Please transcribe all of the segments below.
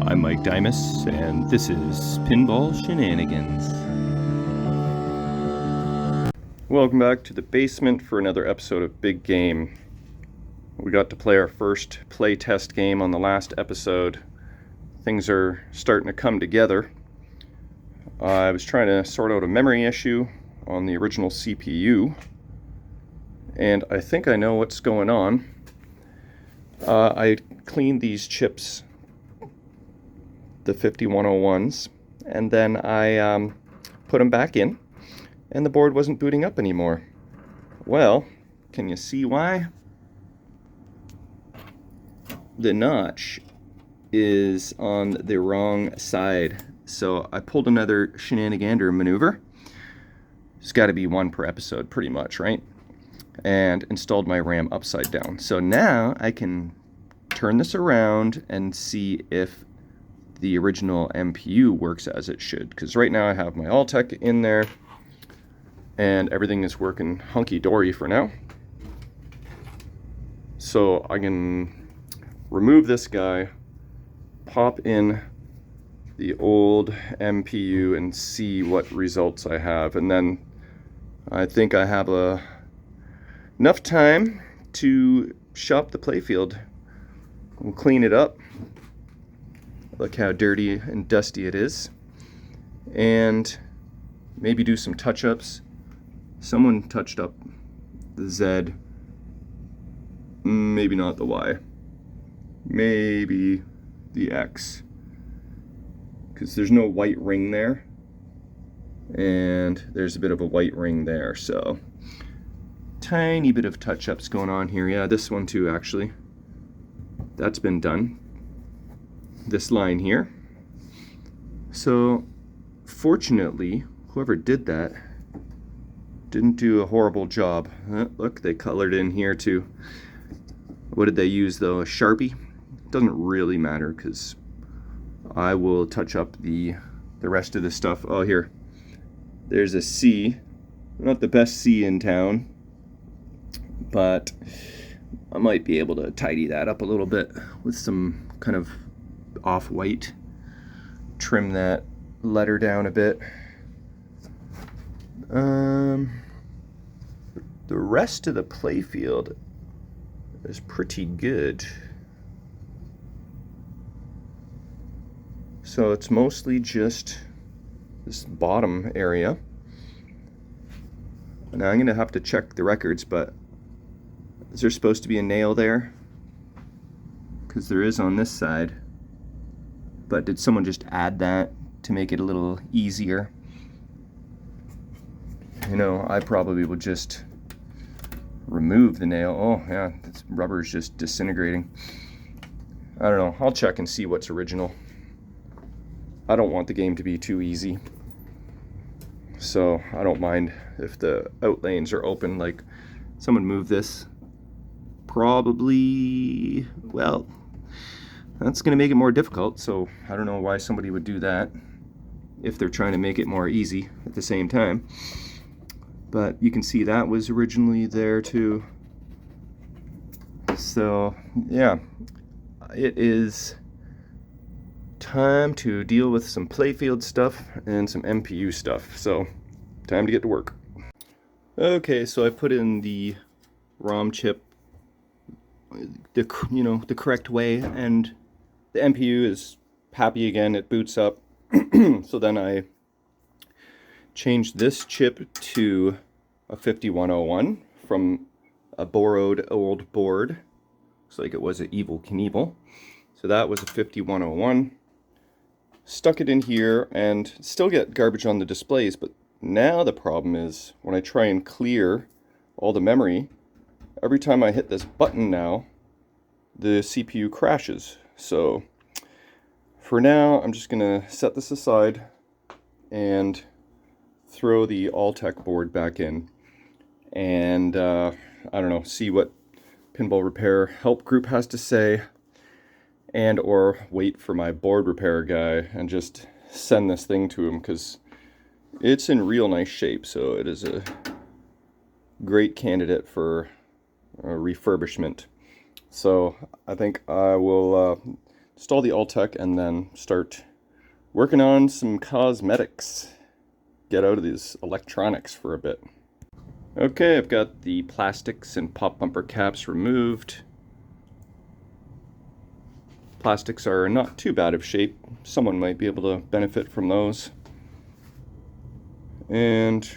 I'm Mike Dimas, and this is Pinball Shenanigans. Welcome back to the basement for another episode of Big Game. We got to play our first play test game on the last episode. Things are starting to come together. I was trying to sort out a memory issue on the original CPU, and I think I know what's going on. I cleaned these chips, the 5101s, and then I put them back in, and the board wasn't booting up anymore. Well, can you see why? The notch is on the wrong side. So I pulled another shenanigander maneuver. There's got to be one per episode pretty much, right? And installed my RAM upside down. So now I can turn this around and see if the original MPU works as it should. Because right now I have my Alltech in there and everything is working hunky-dory for now. So I can remove this guy, pop in the old MPU and see what results I have. And then I think I have enough time to shop the Playfield. We'll clean it up. Look how dirty and dusty it is. And maybe do some touch-ups. Someone touched up the Z. Maybe not the Y. Maybe the X. Because there's no white ring there. And there's a bit of a white ring there, so tiny bit of touch-ups going on here. Yeah, this one too, actually. That's been done. This line here. So, fortunately, whoever did that didn't do a horrible job. Look, they colored in here too. What did they use though? A Sharpie? Doesn't really matter because I will touch up the rest of the stuff. Oh, here. There's a C. Not the best C in town, but I might be able to tidy that up a little bit with some kind of off-white. Trim that letter down a bit. The rest of the Playfield is pretty good. So it's mostly just this bottom area. Now I'm going to have to check the records, but is there supposed to be a nail there? Because there is on this side. But did someone just add that to make it a little easier? You know, I probably would just remove the nail. Oh yeah, this rubber is just disintegrating. I don't know. I'll check and see what's original. I don't want the game to be too easy. So I don't mind if the out lanes are open. Like, someone move this. Probably, well, that's going to make it more difficult. So I don't know why somebody would do that if they're trying to make it more easy at the same time. But you can see that was originally there too. So yeah, it is time to deal with some Playfield stuff and some MPU stuff. So time to get to work. Okay, so I put in the ROM chip the correct way, and the MPU is happy again. It boots up. So then I changed this chip to a 5101 from a borrowed old board. Looks like it was an Evel Knievel. So that was a 5101. Stuck it in here and still get garbage on the displays, but now the problem is when I try and clear all the memory, every time I hit this button now, the CPU crashes. So for now, I'm just gonna set this aside and throw the Alltech board back in and I don't know, see what Pinball Repair Help Group has to say, and or wait for my board repair guy and just send this thing to him, because it's in real nice shape. So it is a great candidate for refurbishment. So I think I will install the Altec, and then start working on some cosmetics. Get out of these electronics for a bit. Okay, I've got the plastics and pop bumper caps removed. Plastics are not too bad of shape. Someone might be able to benefit from those. And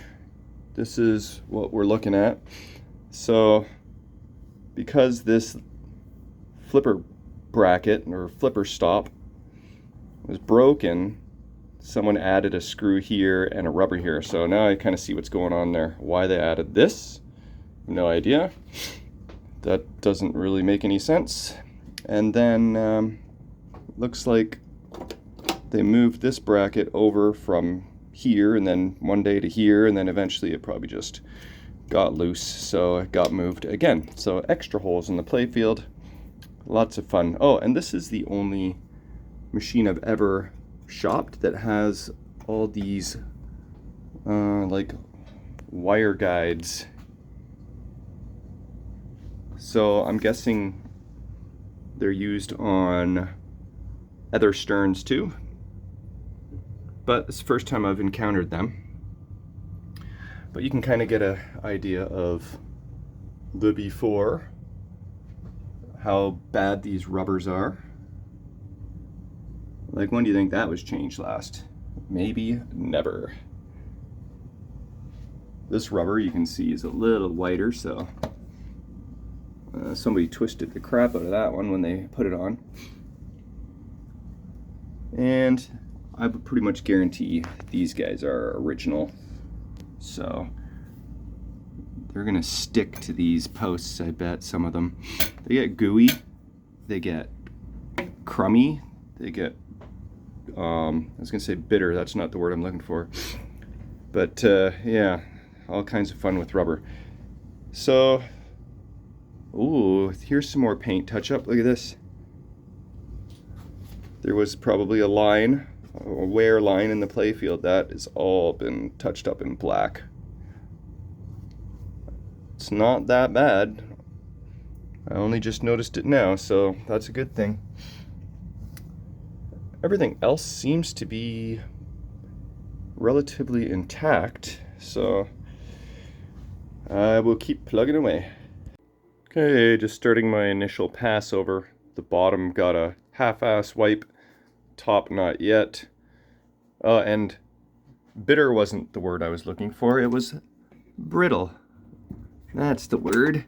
this is what we're looking at. So, because this flipper bracket or flipper stop was broken, someone added a screw here and a rubber here. So now I kind of see what's going on there. Why they added this, no idea. That doesn't really make any sense. And then looks like they moved this bracket over from here and then one day to here, and then eventually it probably just got loose, so it got moved again. So extra holes in the playfield. Lots of fun. Oh, and this is the only machine I've ever shopped that has all these like wire guides. So I'm guessing they're used on other sterns too, but it's the first time I've encountered them. But you can kind of get an idea of the before, how bad these rubbers are. Like, when do you think that was changed last? Maybe never. This rubber, you can see, is a little whiter, so somebody twisted the crap out of that one when they put it on. And I would pretty much guarantee these guys are original. So they're gonna stick to these posts, I bet, some of them. They get gooey, they get crummy, they get I was gonna say bitter, that's not the word I'm looking for. But yeah, all kinds of fun with rubber. So, ooh, here's some more paint touch up. Look at this. There was probably a line, a wear line in the playfield. That has all been touched up in black. It's not that bad. I only just noticed it now, so that's a good thing. Everything else seems to be relatively intact, so I will keep plugging away. Okay, just starting my initial pass over. The bottom got a half-ass wipe, top not yet. And bitter wasn't the word I was looking for, it was brittle. That's the word.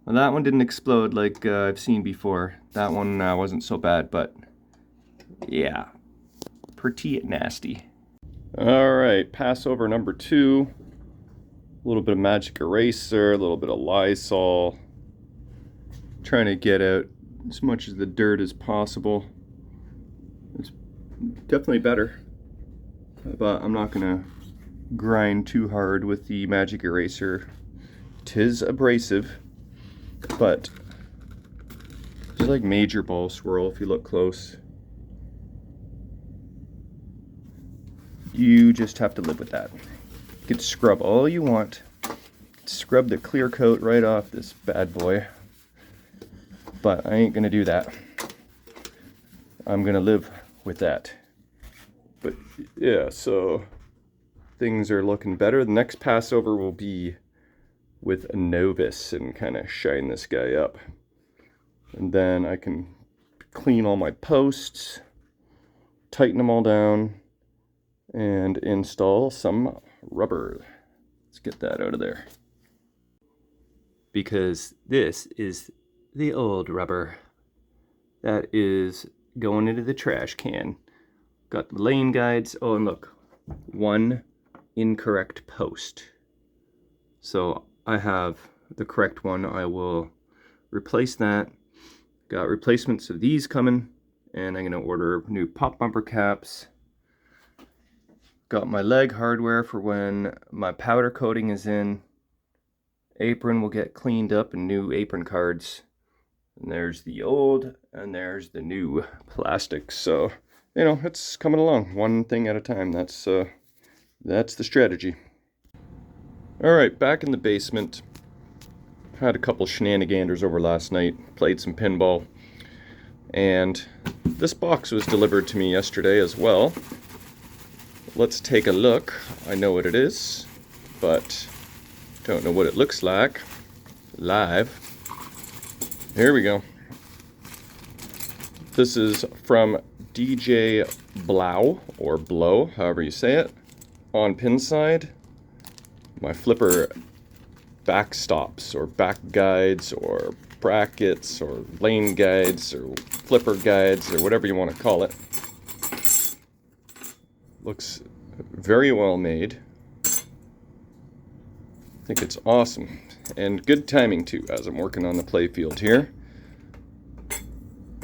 Well, that one didn't explode like I've seen before. That one wasn't so bad, but yeah, pretty nasty. All right, Passover number 2. A little bit of magic eraser, a little bit of Lysol. Trying to get out as much of the dirt as possible. It's definitely better, but I'm not gonna grind too hard with the magic eraser. 'Tis abrasive, but it's like major ball swirl if you look close. You just have to live with that. You can scrub all you want. Scrub the clear coat right off this bad boy. But I ain't gonna do that. I'm gonna live with that. But yeah, so things are looking better. The next Passover will be with a novice and kind of shine this guy up. And then I can clean all my posts, tighten them all down, and install some rubber. Let's get that out of there. Because this is the old rubber that is going into the trash can. Got the lane guides. Oh, and look, one incorrect post. So I have the correct one. I will replace that. Got replacements of these coming, and I'm gonna order new pop bumper caps. Got my leg hardware for when my powder coating is in. Apron will get cleaned up and new apron cards. And there's the old and there's the new plastic. So, you know, it's coming along one thing at a time. That's the strategy. All right, back in the basement. Had a couple shenaniganders over last night. Played some pinball. And this box was delivered to me yesterday as well. Let's take a look. I know what it is, but don't know what it looks like live. Here we go. This is from DJ Blau, or Blow, however you say it, on Pinside. My flipper backstops, or back guides, or brackets, or lane guides, or flipper guides, or whatever you want to call it. Looks very well made. I think it's awesome. And good timing too, as I'm working on the Playfield here.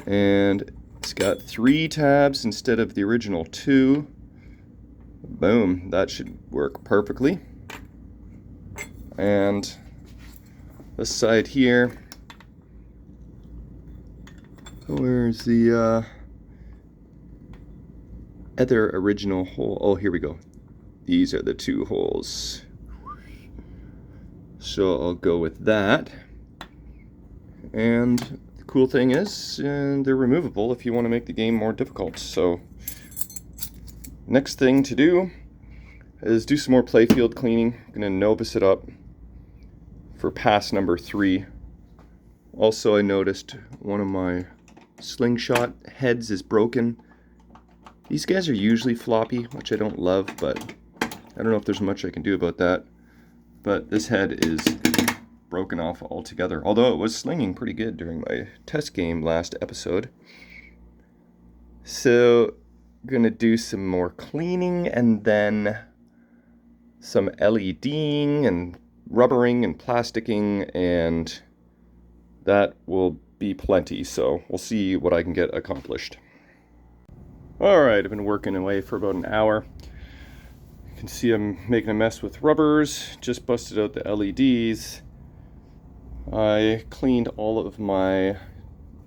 And it's got 3 tabs instead of the original 2. Boom, that should work perfectly. And this side here, where's the other original hole? Oh, here we go. These are the 2 holes. So I'll go with that. And the cool thing is, they're removable if you want to make the game more difficult. So next thing to do is do some more Playfield cleaning. I'm going to Novus it up for pass number 3. Also, I noticed one of my slingshot heads is broken. These guys are usually floppy, which I don't love, but I don't know if there's much I can do about that. But this head is broken off altogether, although it was slinging pretty good during my test game last episode. So I'm gonna do some more cleaning and then some LEDing and rubbering and plasticking, and that will be plenty, so we'll see what I can get accomplished. Alright, I've been working away for about an hour. You can see I'm making a mess with rubbers, just busted out the LEDs. I cleaned all of my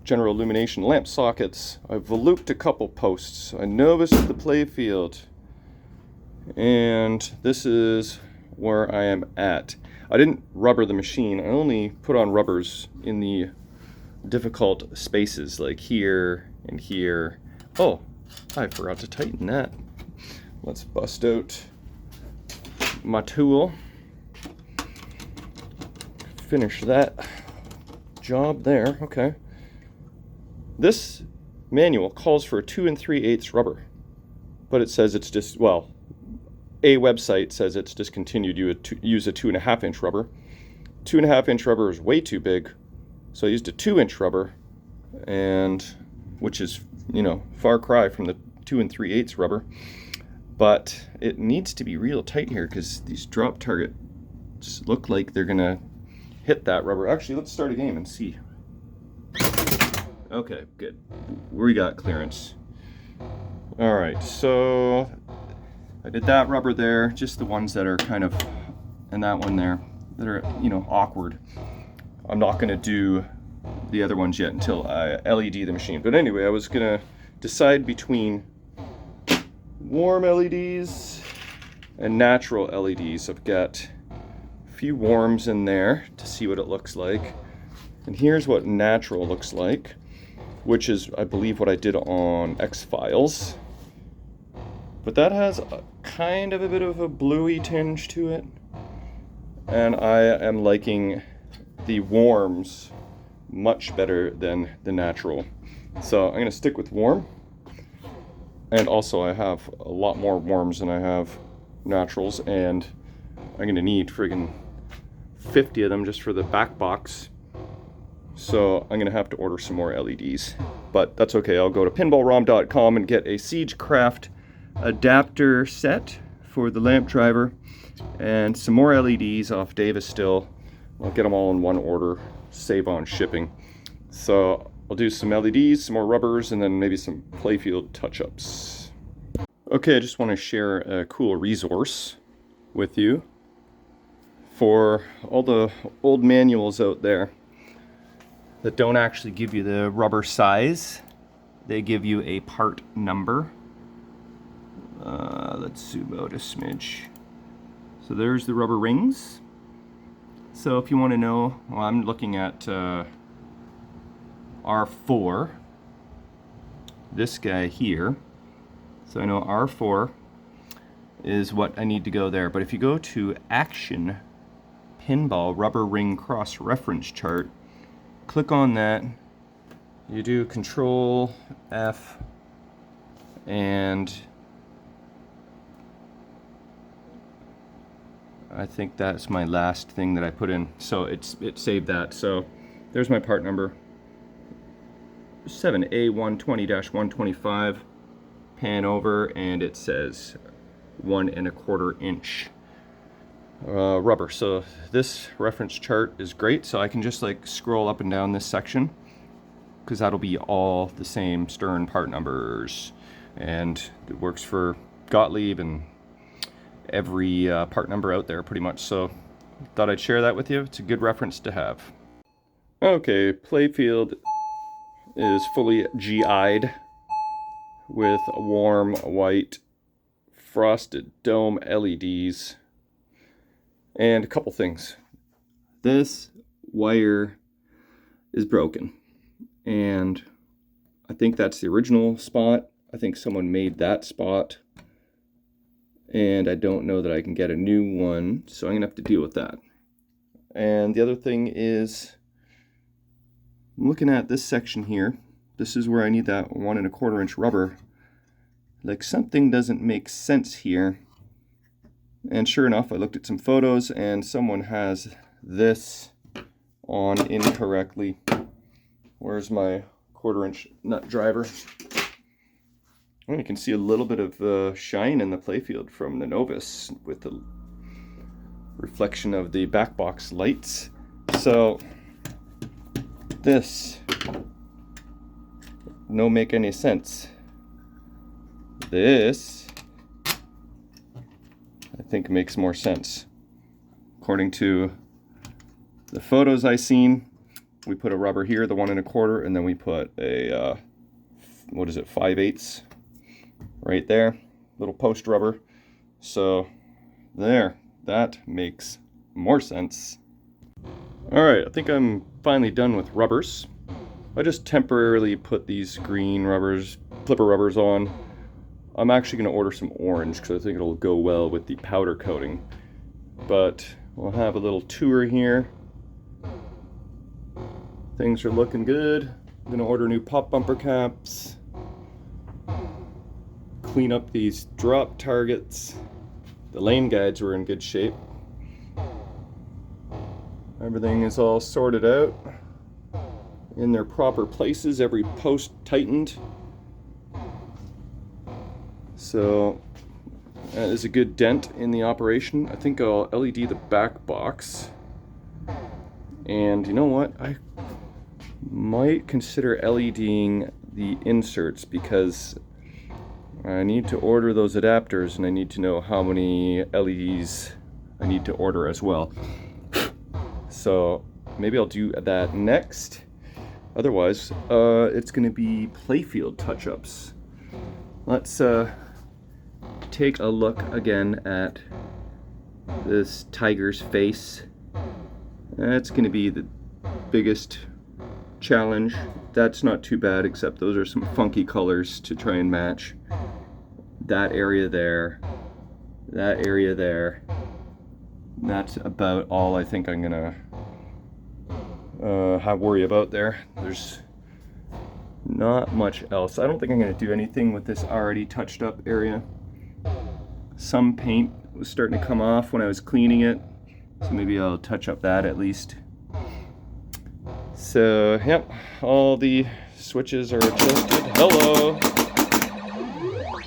general illumination lamp sockets. I've looped a couple posts. I noticed the Playfield. And this is where I am at. I didn't rubber the machine. I only put on rubbers in the difficult spaces, like here and here. Oh, I forgot to tighten that. Let's bust out my tool. Finish that job there. Okay. This manual calls for a 2 3/8 rubber, but it says it's just, well, a website says it's discontinued. You would use a 2.5-inch rubber. 2.5-inch rubber is way too big, so I used a 2-inch rubber, and which is, you know, far cry from the 2 3/8 rubber. But it needs to be real tight here because these drop targets look like they're gonna hit that rubber. Actually, let's start a game and see. Okay, good. We got clearance. All right, so I did that rubber there, just the ones that are kind of, and that one there, that are, you know, awkward. I'm not gonna do the other ones yet until I LED the machine. But anyway, I was gonna decide between warm LEDs and natural LEDs. I've got a few warms in there to see what it looks like. And here's what natural looks like, which is, I believe, what I did on X-Files. But that has kind of a bit of a bluey tinge to it. And I am liking the warms much better than the natural. So I'm gonna stick with warm. And also I have a lot more warms than I have naturals, and I'm gonna need friggin' 50 of them just for the Backbox. So I'm gonna have to order some more LEDs, but that's okay. I'll go to pinballrom.com and get a Siegecraft adapter set for the lamp driver and some more LEDs off Davis still. I'll get them all in one order, save on shipping. So I'll do some LEDs, some more rubbers, and then maybe some Playfield touch-ups. Okay, I just want to share a cool resource with you for all the old manuals out there that don't actually give you the rubber size. They give you a part number. Let's zoom out a smidge. So there's the rubber rings. So if you want to know, well, I'm looking at R4. this guy here. So I know R4 is what I need to go there. But if you go to Action, Pinball, Rubber Ring Cross Reference Chart, click on that. You do Control F, and I think that's my last thing that I put in. So it saved that. So there's my part number, 7A120-125. Pan over, and it says 1 1/4 inch rubber. So this reference chart is great. So I can just like scroll up and down this section, because that'll be all the same Stern part numbers, and it works for Gottlieb and every part number out there pretty much. So thought I'd share that with you. It's a good reference to have. Okay, Playfield is fully GI'd with warm white frosted dome LEDs. And a couple things. This wire is broken, and I think that's the original spot. I think someone made that spot, and I don't know that I can get a new one, so I'm gonna have to deal with that. And the other thing is, I'm looking at this section here. This is where I need that 1 1/4 inch rubber. Like, something doesn't make sense here. And sure enough, I looked at some photos, and someone has this on incorrectly. Where's my 1/4 inch nut driver? Well, you can see a little bit of shine in the Playfield from the Novus with the reflection of the Backbox lights. So this no make any sense. This I think makes more sense. According to the photos I seen, we put a rubber here, the 1 1/4, and then we put a what is it, 5/8 right there, little post rubber. So there, that makes more sense. Alright, I think I'm finally done with rubbers. I just temporarily put these green rubbers, clipper rubbers on. I'm actually going to order some orange because I think it'll go well with the powder coating. But we'll have a little tour here. Things are looking good. I'm going to order new pop bumper caps. Clean up these drop targets. The lane guides were in good shape. Everything is all sorted out in their proper places, every post tightened. So that is a good dent in the operation. I think I'll LED the back box. And you know what? I might consider LEDing the inserts, because I need to order those adapters, and I need to know how many LEDs I need to order as well. So maybe I'll do that next. Otherwise, it's going to be Playfield touch-ups. Let's take a look again at this tiger's face. That's going to be the biggest challenge. That's not too bad, except those are some funky colors to try and match. That area there, that area there. That's about all I think I'm gonna worry about there. There's not much else. I don't think I'm gonna do anything with this already touched up area. Some paint was starting to come off when I was cleaning it, so maybe I'll touch up that at least. So, yep, all the switches are adjusted. Hello!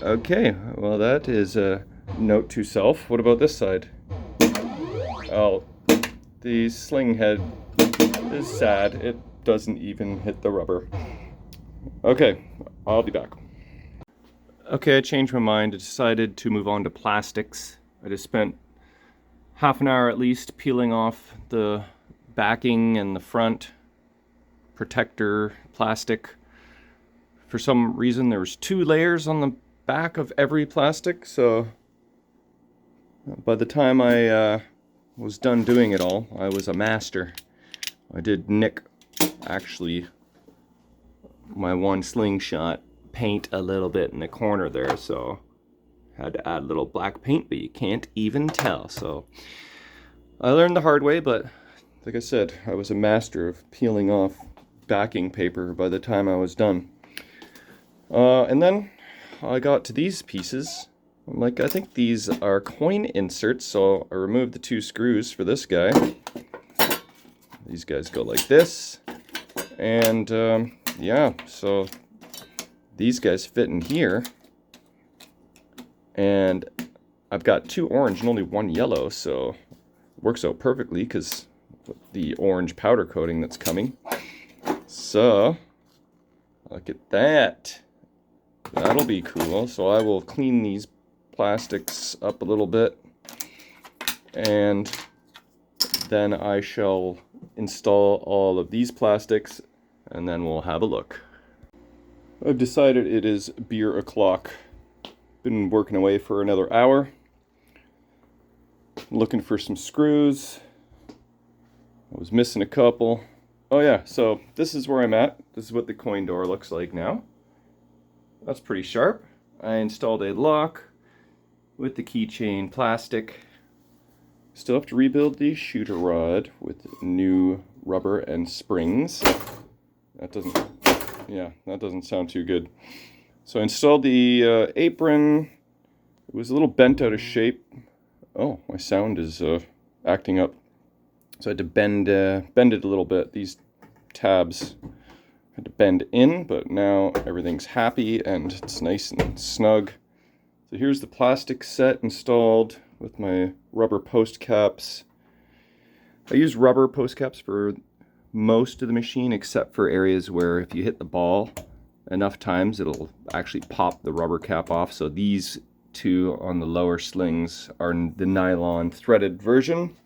Okay, well that is a note to self. What about this side? Oh, the sling head is sad. It doesn't even hit the rubber. Okay, I'll be back. Okay, I changed my mind. I decided to move on to plastics. I just spent half an hour at least peeling off the backing and the front protector plastic. For some reason there was 2 layers on the back of every plastic, so by the time I was done doing it all, I was a master. I did nick, actually, my one slingshot paint a little bit in the corner there, so had to add a little black paint, but you can't even tell. So I learned the hard way, but like I said, I was a master of peeling off backing paper by the time I was done. And then I got to these pieces. I'm like, I think these are coin inserts, so I removed the 2 screws for this guy. These guys go like this, and yeah, so these guys fit in here, and I've got 2 orange and only 1 yellow, so it works out perfectly because the orange powder coating that's coming. So look at that. That'll be cool. So I will clean these plastics up a little bit, and then I shall install all of these plastics, and then we'll have a look. I've decided it is beer o'clock. Been working away for another hour, looking for some screws. I was missing a couple. Oh yeah, so this is where I'm at. This is what the coin door looks like now. That's pretty sharp. I installed a lock with the keychain plastic. Still have to rebuild the shooter rod with new rubber and springs. That doesn't sound too good. So I installed the apron. It was a little bent out of shape. Oh, my sound is acting up. So I had to bend it a little bit. These tabs had to bend in, but now everything's happy and it's nice and snug. So here's the plastic set installed with my rubber post caps. I use rubber post caps for most of the machine, except for areas where if you hit the ball enough times, it'll actually pop the rubber cap off. So these 2 on the lower slings are the nylon threaded version.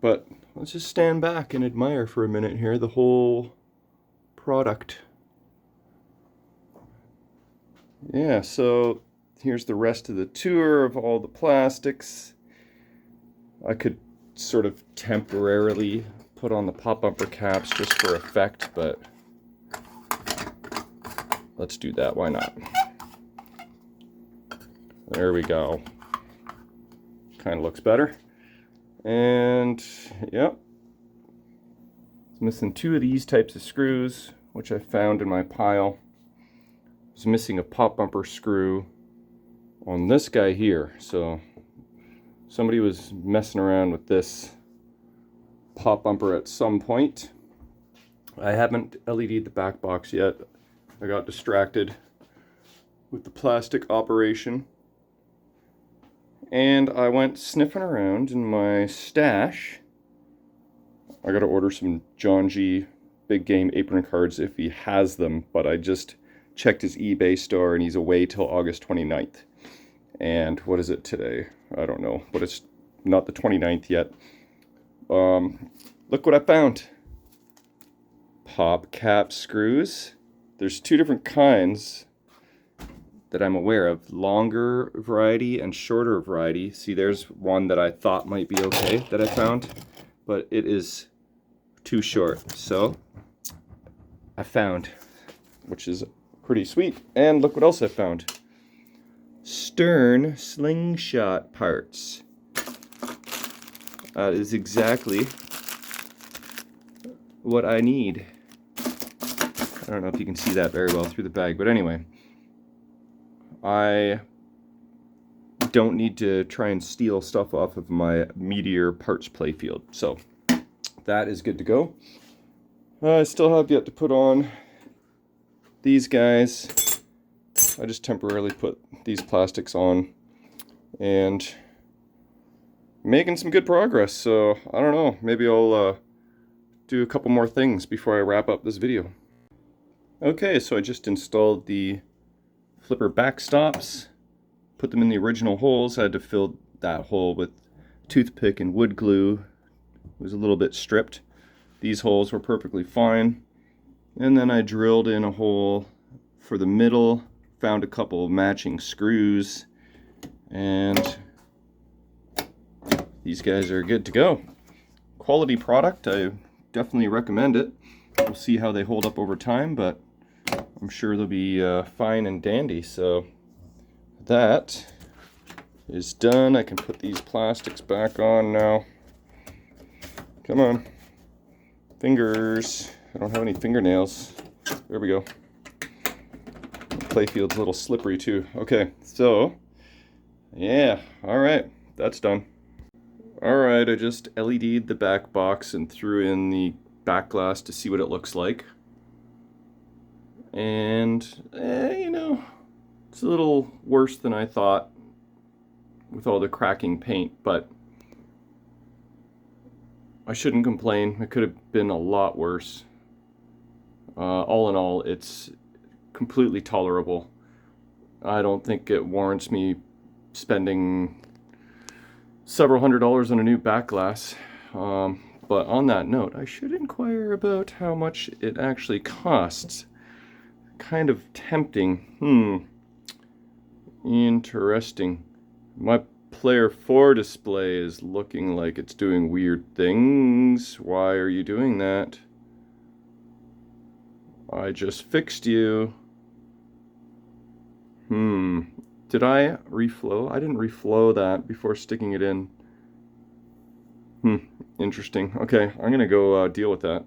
But let's just stand back and admire for a minute here the whole product. Yeah, so here's the rest of the tour of all the plastics. I could sort of temporarily put on the pop bumper caps just for effect, but let's do that, why not? There we go. Kind of looks better. And yep, it's missing 2 of these types of screws, which I found in my pile. I was missing a pop bumper screw on this guy here, so somebody was messing around with this pop bumper at some point. I haven't LED'd the back box yet. I got distracted with the plastic operation, and I went sniffing around in my stash. I gotta order some John G big game apron cards if he has them, but I just checked his eBay store and he's away till August 29th. And what is it today? I don't know, but it's not the 29th yet. Look what I found. Pop cap screws. There's 2 different kinds that I'm aware of. Longer variety and shorter variety. See, there's one that I thought might be okay that I found, but it is too short. So I found, which is pretty sweet. And look what else I found. Stern slingshot parts. That is exactly what I need. I don't know if you can see that very well through the bag, but anyway, I don't need to try and steal stuff off of my Meteor parts Playfield, so that is good to go. I still have yet to put on these guys. I just temporarily put these plastics on and making some good progress, so I don't know, maybe I'll do a couple more things before I wrap up this video. Okay, so I just installed the flipper backstops, put them in the original holes. I had to fill that hole with toothpick and wood glue. It was a little bit stripped. These holes were perfectly fine. And then I drilled in a hole for the middle, found a couple of matching screws, and these guys are good to go. Quality product, I definitely recommend it. We'll see how they hold up over time, but I'm sure they'll be fine and dandy. So that is done. I can put these plastics back on now. Come on. Fingers. I don't have any fingernails. There we go. Playfield's a little slippery too. Okay, so yeah, all right, that's done. All right, I just LED'd the back box and threw in the back glass to see what it looks like. And you know, it's a little worse than I thought with all the cracking paint, but I shouldn't complain. It could have been a lot worse. All in all, it's completely tolerable. I don't think it warrants me spending several $100s on a new back glass. But on that note, I should inquire about how much it actually costs. Kind of tempting. Interesting. My Player 4 display is looking like it's doing weird things. Why are you doing that? I just fixed you. Did I reflow? I didn't reflow that before sticking it in. Interesting. Okay, I'm gonna go deal with that.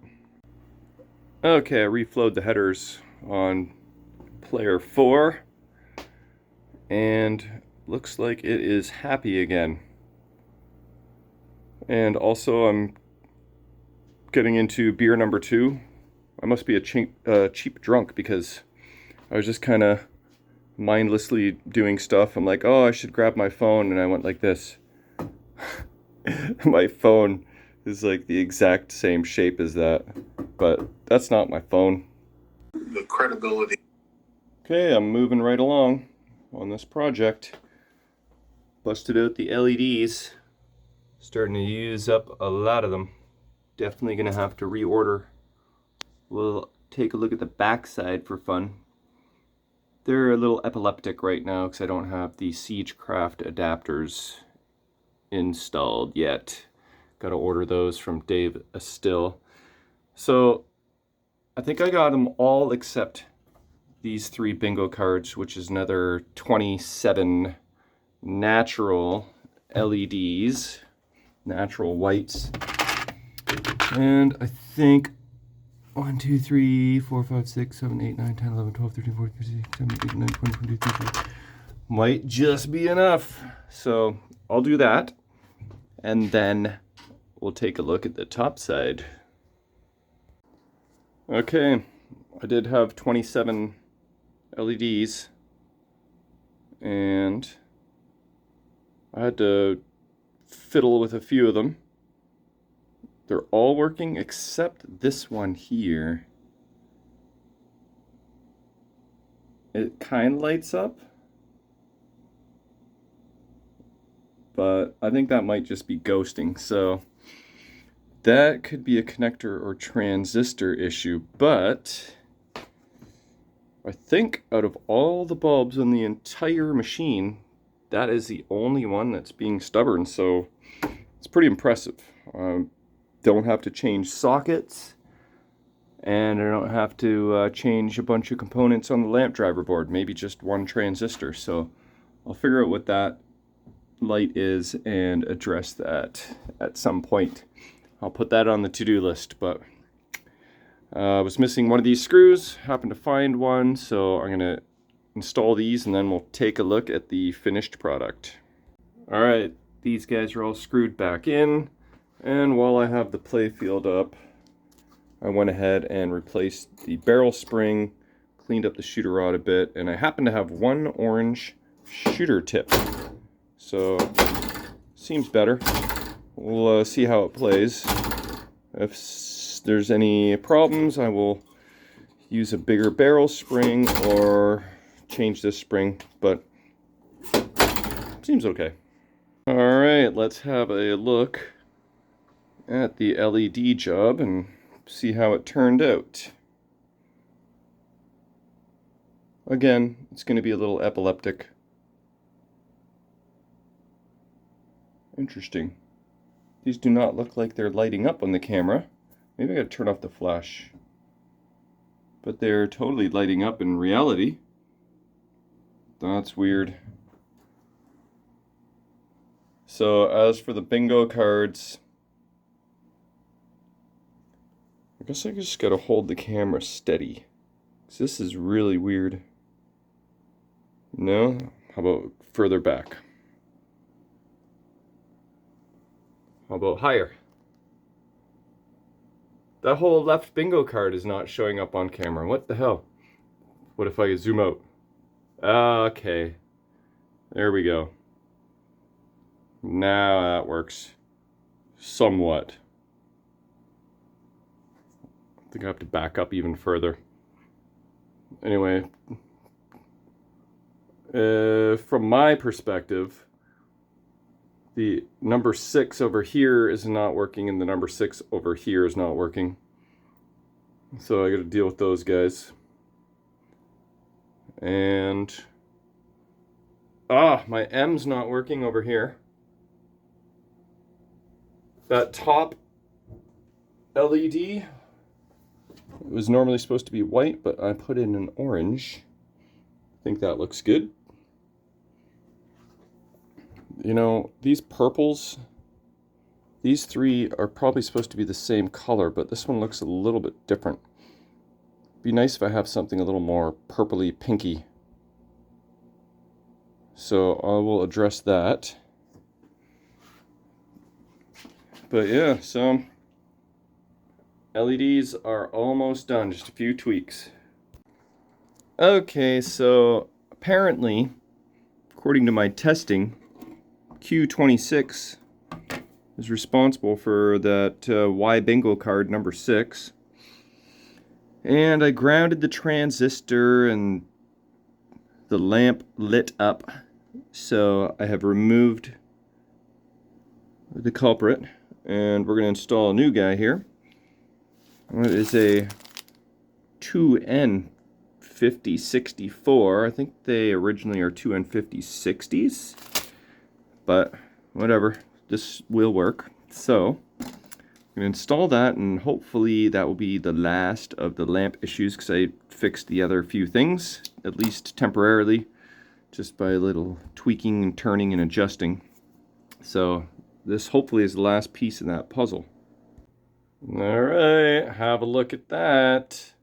Okay, I reflowed the headers on Player 4. And looks like it is happy again. And also I'm getting into beer number 2. I must be a cheap drunk because I was just kind of mindlessly doing stuff. I'm like, oh, I should grab my phone, and I went like this. My phone is like the exact same shape as that, but that's not my phone. The credibility. Okay, I'm moving right along on this project. Busted out the LEDs. Starting to use up a lot of them. Definitely gonna have to reorder. We'll take a look at the back side for fun. They're a little epileptic right now because I don't have the Siegecraft adapters installed yet. Gotta order those from Dave Still. So I think I got them all except these 3 bingo cards, which is another 27 natural LEDs, natural whites. And I think 1, 2, 3, 4, 5, 6, 7, 8, 9, 10, 11, 12, 13, 14, 15, 16, 17, 18, 19, 20, 22, 23. Might just be enough. So I'll do that. And then we'll take a look at the top side. Okay, I did have 27 LEDs. And I had to fiddle with a few of them. They're all working except this one here. It kind of lights up, but I think that might just be ghosting. So that could be a connector or transistor issue, but I think out of all the bulbs in the entire machine, that is the only one that's being stubborn. So it's pretty impressive. Don't have to change sockets, and I don't have to change a bunch of components on the lamp driver board, maybe just one transistor. So I'll figure out what that light is and address that at some point. I'll put that on the to-do list, but I was missing one of these screws, happened to find one, so I'm gonna install these and then we'll take a look at the finished product. All right, these guys are all screwed back in. And while I have the Playfield up, I went ahead and replaced the barrel spring, cleaned up the shooter rod a bit, and I happen to have one orange shooter tip. So, seems better. We'll see how it plays. If there's any problems, I will use a bigger barrel spring or change this spring, but seems okay. All right, let's have a look at the LED job and see how it turned out. Again, it's going to be a little epileptic. Interesting. These do not look like they're lighting up on the camera. Maybe I gotta turn off the flash. but they're totally lighting up in reality. That's weird. So as for the bingo cards, I guess I just gotta hold the camera steady, 'cause this is really weird. No? How about further back? How about higher? That whole left bingo card is not showing up on camera. What the hell? What if I zoom out? Okay. There we go. Now that works. Somewhat. I think I have to back up even further. Anyway, from my perspective, the number 6 over here is not working and the number 6 over here is not working. So I got to deal with those guys. And my M's not working over here. That top LED was normally supposed to be white, but I put in an orange. I think that looks good. You know, these purples, these three are probably supposed to be the same color, but this one looks a little bit different. It'd be nice if I have something a little more purpley pinky. So I will address that. But yeah, so LEDs are almost done, just a few tweaks. Okay, so apparently, according to my testing, Q26 is responsible for that Y bingo card number 6. And I grounded the transistor and the lamp lit up. So I have removed the culprit and we're going to install a new guy here. It is a 2N5064. I think they originally are 2N5060s, but whatever, this will work. So I'm going to install that, and hopefully that will be the last of the lamp issues, because I fixed the other few things, at least temporarily, just by a little tweaking and turning and adjusting. So this hopefully is the last piece of that puzzle. Alright, have a look at that.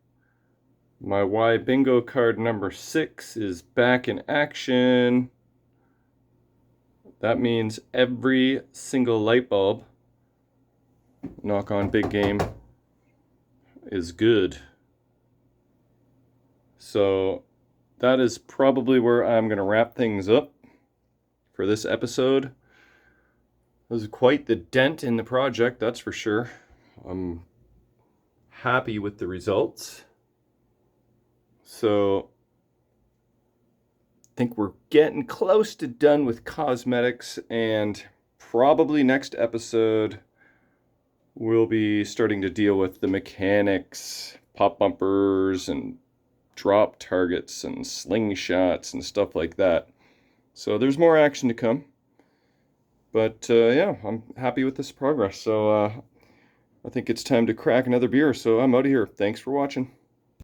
My Y bingo card number 6 is back in action. That means every single light bulb, knock on big game, is good. So that is probably where I'm going to wrap things up for this episode. It was quite the dent in the project, that's for sure. I'm happy with the results. So I think we're getting close to done with cosmetics, and probably next episode we'll be starting to deal with the mechanics, pop bumpers and drop targets and slingshots and stuff like that. So there's more action to come. But yeah, I'm happy with this progress. So I think it's time to crack another beer. So I'm out of here. Thanks for watching.